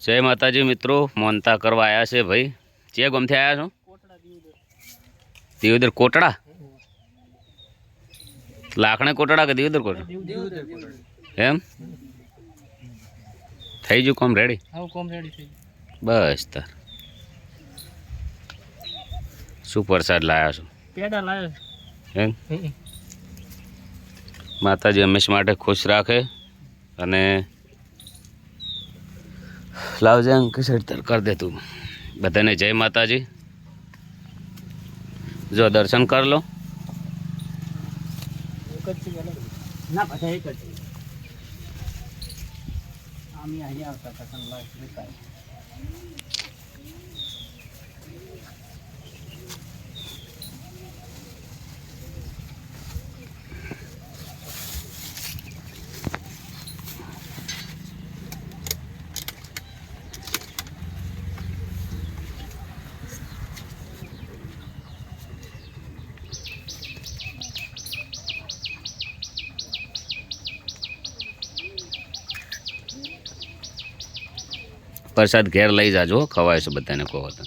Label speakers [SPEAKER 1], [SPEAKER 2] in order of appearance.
[SPEAKER 1] जय माताजी मित्रों, मोनता करवा आया से भाई। चे गम थे आया छो? दियोदर कोटड़ा लाखणे कोटड़ा के दियोदर कोटड़ा एम थई जो कम रेडी बस तार शू प्रसाद लाया छो?
[SPEAKER 2] पेड़ा लाया
[SPEAKER 1] एम माताजी हमेशा माटे खुश राखे अने लावजे अंक सेटर कर दे तू बधाने जय माताजी। जो दर्शन कर लो
[SPEAKER 2] ना બધા એક જ આમી અહીંયા આવતા હતા કલાક બેઠા
[SPEAKER 1] प्रसाद घेर लई जाजो खवाय से बधाने को होता।